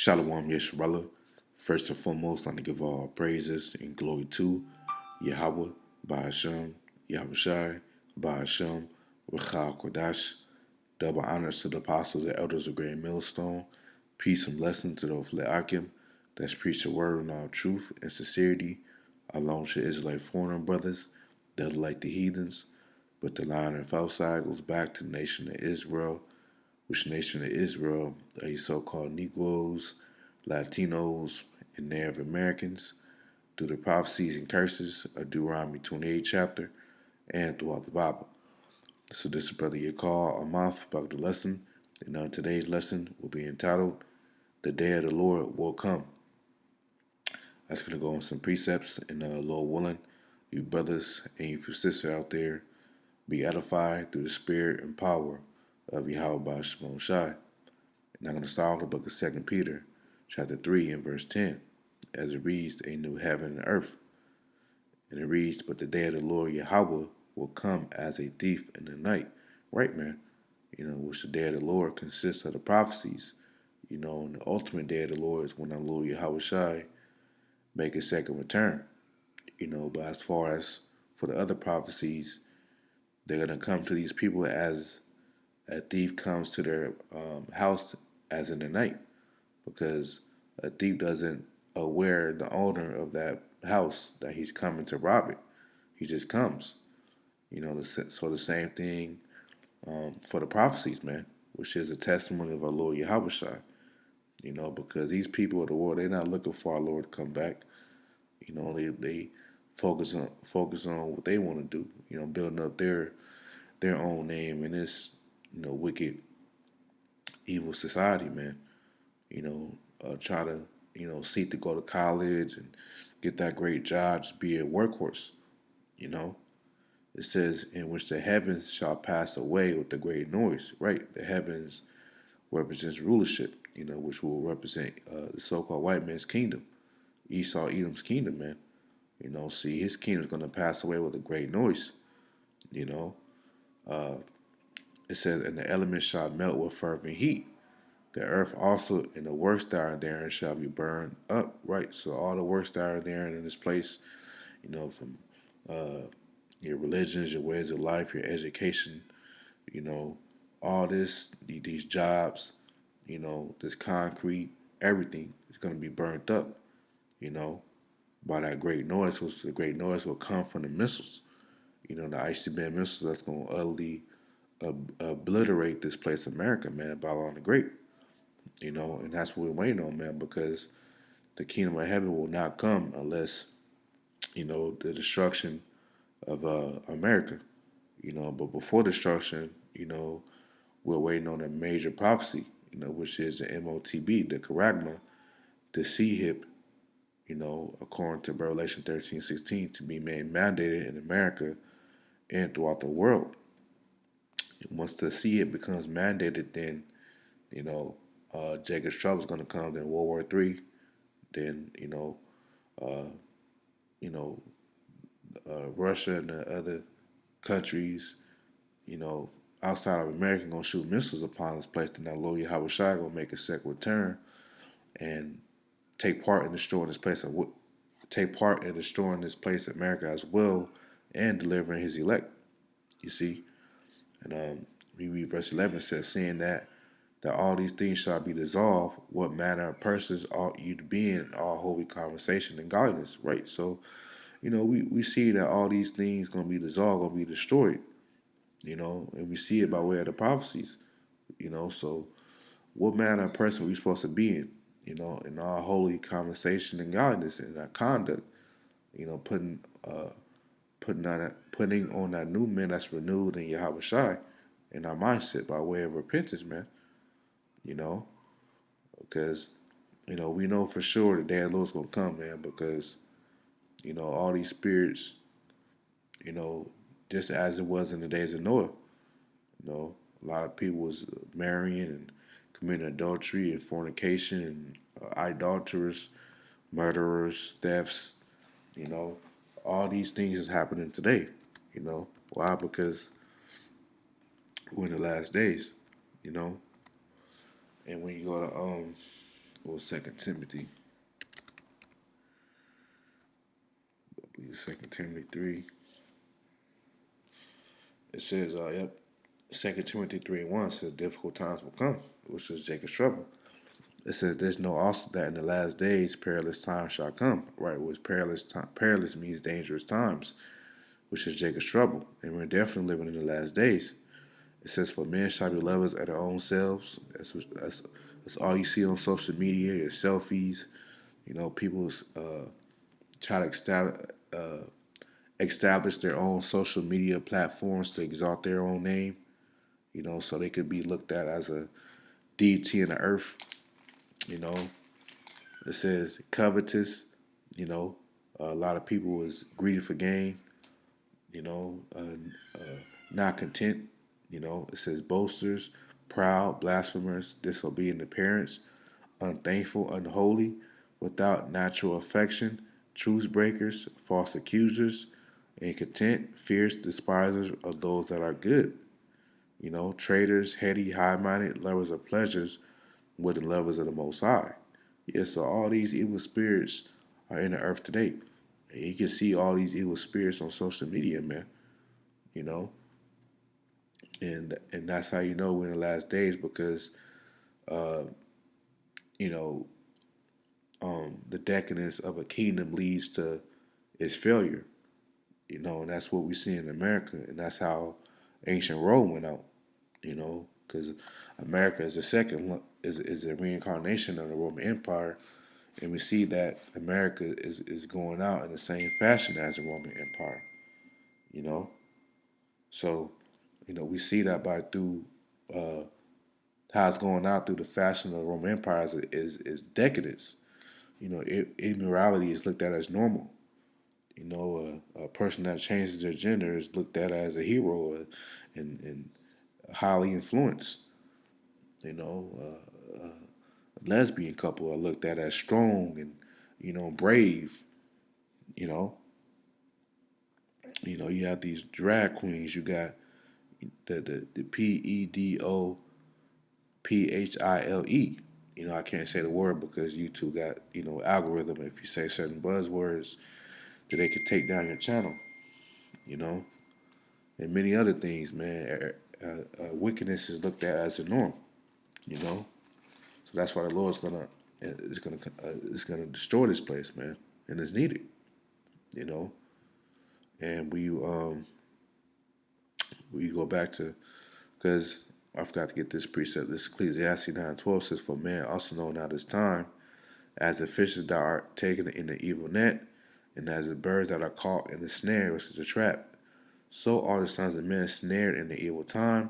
Shalom Yesharala. First and foremost, I want to give all praises and glory to Yahweh, Ba'ashem, Yahushai, Ba'ashem, Rachal Kodash. Double honors to the apostles and elders of Great Millstone. Peace and blessing to those Le'akim that's preach the word in all truth and sincerity, along with Israelite foreign brothers that are like the heathens. But the line of outside goes back to the nation of Israel, which nation of Israel are you so-called Negroes, Latinos, and Native Americans through the prophecies and curses of Deuteronomy 28 chapter and throughout the Bible. So this is Brother Yakar Amath about the lesson, and today's lesson will be entitled "The Day of the Lord Will Come." That's going to go on some precepts, and Lord willing, you brothers and you sisters out there be edified through the spirit and power of Yahweh Shemon Shai. And I'm going to start with the book of 2 Peter, chapter 3 and verse 10, as it reads, a new heaven and earth. And it reads, but the day of the Lord Yahweh will come as a thief in the night. Right, man? Which the day of the Lord consists of the prophecies. And the ultimate day of the Lord is when our Lord Yahweh Shai make a second return. But as far as for the other prophecies, they're going to come to these people as a thief comes to their house as in the night, because a thief doesn't aware the owner of that house that he's coming to rob it. He just comes. So the same thing for the prophecies, man, which is a testimony of our Lord Yahweh Shai. Because these people of the world, they're not looking for our Lord to come back. They focus on what they want to do. Building up their own name in this wicked, evil society, man. Try to seek to go to college and get that great job, just be a workhorse. You know, it says in which the heavens shall pass away with a great noise. Right, the heavens represents rulership. Which will represent the so-called white man's kingdom, Esau, Edom's kingdom, man. See, his kingdom's going to pass away with a great noise. You know, it says, and the elements shall melt with fervent heat. The earth also and the works that are therein shall be burned up. Right, so all the works that are therein in this place, from your religions, your ways of life, your education, you know, all these jobs, this concrete, everything is going to be burnt up, you know, by that great noise. Which the great noise will come from the missiles, the ICBM missiles that's going to utterly obliterate this place, America, man, Babylon the Great, and that's what we're waiting on, man, because the kingdom of heaven will not come unless, the destruction of America, but before destruction, we're waiting on a major prophecy, which is the MOTB, the Charagma, the CHIP, according to Revelation 13:16, to be made mandated in America and throughout the world. And once the CHIP becomes mandated, then, Jacob's trouble is going to come, then World War III, then, uh, you know, Russia and the other countries, you know, outside of America going to shoot missiles upon this place. Then that Lord Yahweh Shai going to make a second return and take part in destroying this place, America as well, and delivering His elect. You see, and we read verse 11 says, "Seeing that all these things shall be dissolved, what manner of persons ought you to be in all holy conversation and godliness?" Right. So, we see that all these things gonna be dissolved, gonna be destroyed. And we see it by way of the prophecies. So what manner of person are we supposed to be in? In our holy conversation and godliness and our conduct. Putting on that new man that's renewed in Yahweh Shai in our mindset by way of repentance, man. You know, because we know for sure the day of the Lord's gonna come, man. Because all these spirits, you know, just as it was in the days of Noah. A lot of people was marrying and committing adultery and fornication and idolaters, murderers, thefts. You know, all these things is happening today. Why? Because we're in the last days. You know, and when you go to or Second Timothy. I believe Second Timothy 3. It says, yep, Second Timothy 3:1 says difficult times will come, which is Jacob's trouble. It says there's no also that in the last days perilous times shall come. Right, which perilous means dangerous times, which is Jacob's trouble. And we're definitely living in the last days. It says, for men shall be lovers of their own selves. That's all you see on social media, your selfies. People try to establish their own social media platforms to exalt their own name, so they could be looked at as a deity in the earth. You know, it says covetous. You know, a lot of people is greedy for gain. You know, not content. It says boasters, proud, blasphemers, disobedient to parents, unthankful, unholy, without natural affection, truce breakers, false accusers, incontent, fierce despisers of those that are good. Traitors, heady, high minded, lovers of pleasures, more than lovers of the Most High. Yeah, so all these evil spirits are in the earth today. And you can see all these evil spirits on social media, man. You know, and that's how you know we're in the last days because you know the decadence of a kingdom leads to its failure. And that's what we see in America, and that's how ancient Rome went out. Because America is the second is a reincarnation of the Roman Empire, and we see that America is going out in the same fashion as the Roman Empire. You know, so we see that by through uh, how it's going out through the fashion of the Roman Empire is decadence. Immorality is looked at as normal. A person that changes their gender is looked at as a hero and highly influenced. You know, a lesbian couple are looked at as strong and brave. You know, you have these drag queens. You got the PEDOPHILE. I can't say the word because YouTube got algorithm. If you say certain buzzwords, that they could take down your channel. You know, and many other things, man. Wickedness is looked at as a norm. You know, so that's why the Lord's gonna destroy this place, man, and it's needed. You know, and we go back to because I forgot to get this precept. This Ecclesiastes 9:12 says, "For man also know now this time, as the fishes that are taken in the evil net, and as the birds that are caught in the snare, which is a trap, so are the sons of men snared in the evil time,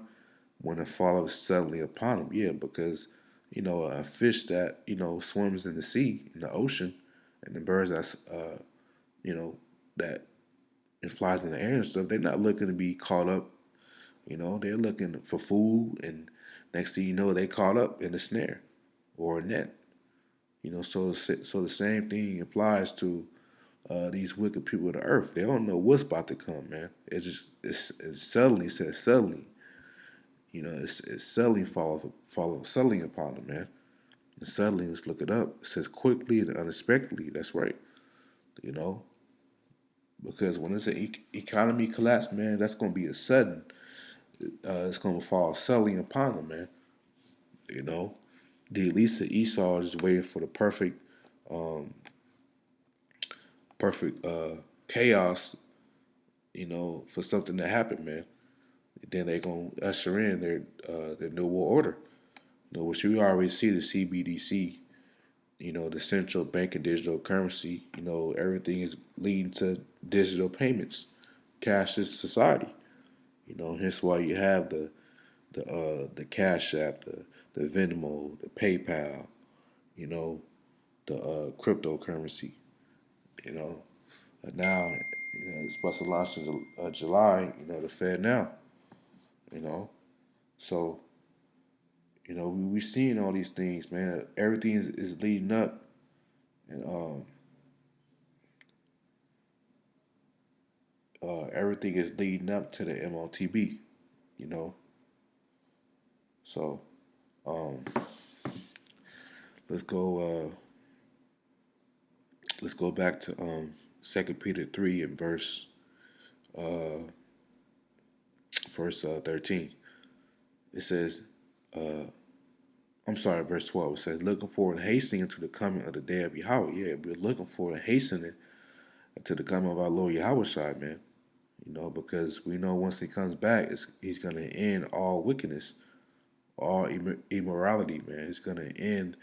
when it follows suddenly upon them." Yeah, because a fish that swims in the sea, in the ocean, and the birds that's that and flies in the air and stuff, they're not looking to be caught up. They're looking for food, and next thing you know, they caught up in a snare or a net. So the same thing applies to these wicked people of the earth. They don't know what's about to come, man. It's suddenly, it says suddenly. It's suddenly follow suddenly upon them, man. And suddenly, let's look it up. It says quickly and unexpectedly. That's right. You know, because when it's an economy collapse, man, that's gonna be a sudden. It's gonna fall suddenly upon them, man. You know, the Elisa Esau is waiting for the perfect chaos. For something to happen, man. Then they gonna usher in their new world order. Which we already see the CBDC. The central bank and digital currency. Everything is leading to digital payments, cashless society. Hence why you have the Cash App, the Venmo, the PayPal. You know, the cryptocurrency. You know, now it's supposed to launch in July. The Fed now. You know, so we seeing all these things, man. Everything is leading up, and everything is leading up to the MOTB. You know, so um, let's go. Let's go back to 2 Peter 3 and verse 13. It says, I'm sorry, verse 12. It says, looking forward and hastening into the coming of the day of Yahweh. Yeah, we're looking forward and hastening to the coming of our Lord Yahweh Shai, man. Because we know once he comes back, he's going to end all wickedness, all immorality, man. It's going to end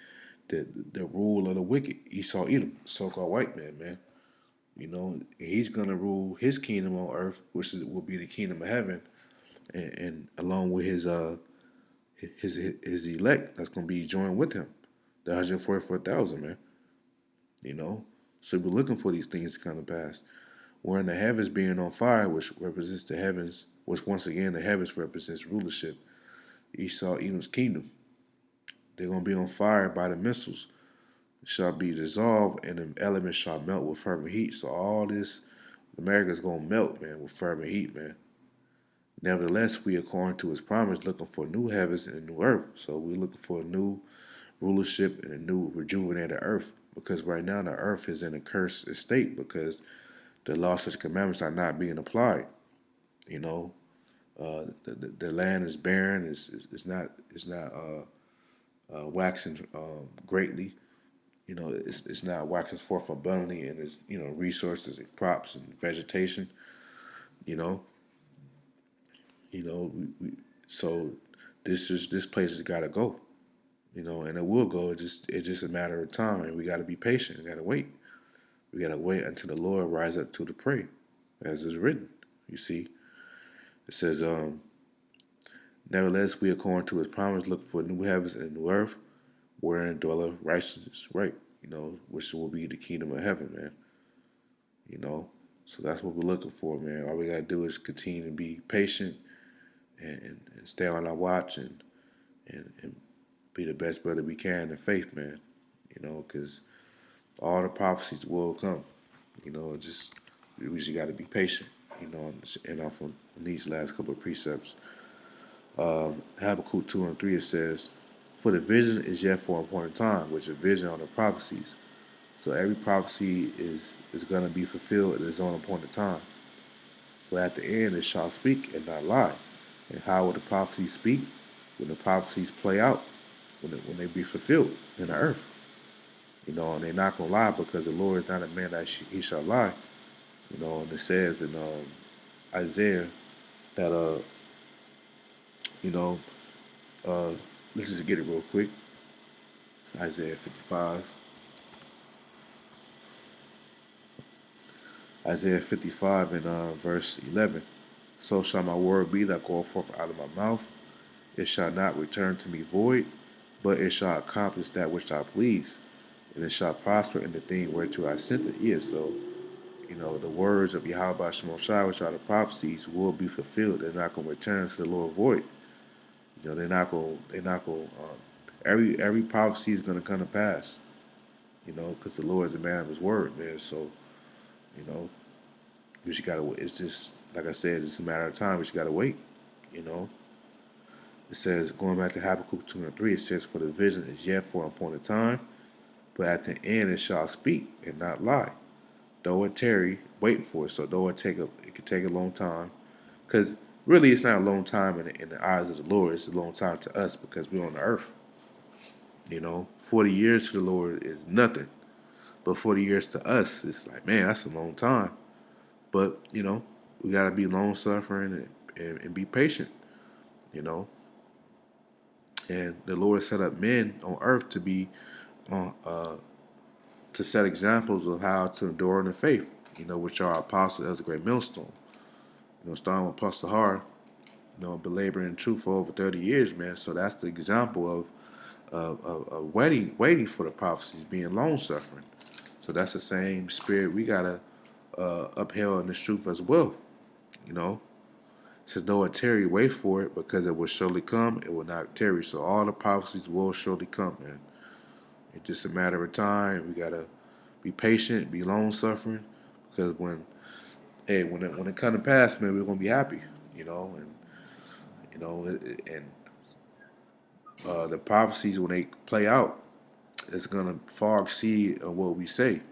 the rule of the wicked, Esau Edom, so-called white man, man. He's going to rule his kingdom on earth, which will be the kingdom of heaven, and along with his elect that's going to be joined with him, the 144,000, man. You know, so we're looking for these things to come to pass. We're in the heavens being on fire, which represents the heavens, which once again the heavens represents rulership. Esau, Edom's kingdom. They're going to be on fire by the missiles. It shall be dissolved, and the elements shall melt with fervent heat. So all this, America's going to melt, man, with fervent heat, man. Nevertheless, we, according to his promise, looking for new heavens and a new earth. So we're looking for a new rulership and a new rejuvenated earth. Because right now the earth is in a cursed state because the laws and commandments are not being applied. You know, the land is barren. It's not waxing greatly. It's not waxing forth abundantly in its resources and crops and vegetation. You know, so this place has got to go. And it will go. It's just a matter of time, and we got to be patient. We got to wait. We got to wait until the Lord rise up to the prey, as is written. You see, it says, nevertheless, we, according to his promise, look for new heavens and a new earth, wherein dwelleth righteousness, right? Which will be the kingdom of heaven, man. You know, so that's what we're looking for, man. All we gotta do is continue to be patient and stay on our watch and be the best brother we can in faith, man. Because all the prophecies will come. We just got to be patient. And off on these last couple of precepts. Habakkuk 2 and 3, it says, for the vision is yet for an appointed time, which is a vision on the prophecies. So every prophecy is going to be fulfilled at its own appointed time. But at the end it shall speak and not lie. And how will the prophecies speak? When the prophecies play out, when they be fulfilled in the earth. And they're not going to lie because the Lord is not a man that he shall lie. And it says in Isaiah that, you know, let's just get it real quick. It's Isaiah 55. Isaiah 55 and verse 11. So shall my word be that goeth forth out of my mouth. It shall not return to me void, but it shall accomplish that which I please, and it shall prosper in the thing whereto I sent it. Yeah, so, the words of Yahweh Shemel Shai, which are the prophecies, will be fulfilled. They're not going to return to the Lord void. Every prophecy is going to come to pass, because the Lord is a man of his word, man. So, you know, we just gotta. It's just like I said, it's a matter of time. We just gotta wait. You know, it says going back to Habakkuk 2 and 3. It says, "For the vision is yet for an appointed time, but at the end it shall speak and not lie. Though it tarry, wait for it. So though it could take a long time, because really it's not a long time in the eyes of the Lord. It's a long time to us because we're on the earth. 40 years to the Lord is nothing, but 40 years to us, it's like, man, that's a long time. But we gotta be long suffering and be patient. You know, and the Lord set up men on earth to be to set examples of how to endure in the faith. Which are apostles. That was a great millstone. Starting with Apostle Hart, belaboring truth for over 30 years, man. So that's the example of waiting for the prophecies, being long suffering. So that's the same spirit we gotta upheld in this truth as well. It says, though it tarry, wait for it, because it will surely come, it will not tarry. So all the prophecies will surely come, man. It's just a matter of time. We gotta be patient, be long suffering, because when it come to pass, man, we're gonna be happy, and the prophecies when they play out, it's gonna far exceed what we say.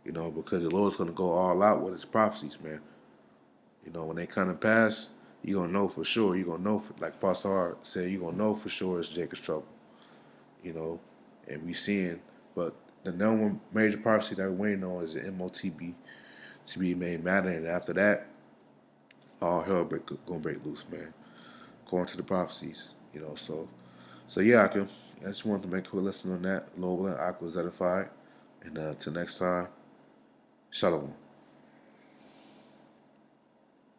Because the Lord's gonna go all out with His prophecies, man. When they come to pass, you gonna know for sure. You gonna know, like Pastor Hart said, you gonna know for sure it's Jacob's trouble. You know, and we seeing, but the number one major prophecy that we're waiting on is the MOTB to be made matter, and after that, all hell gonna break loose, man. According to the prophecies, so yeah, I just wanted to make a quick lesson on that. Lord willing, I was edified, and till next time, shalom.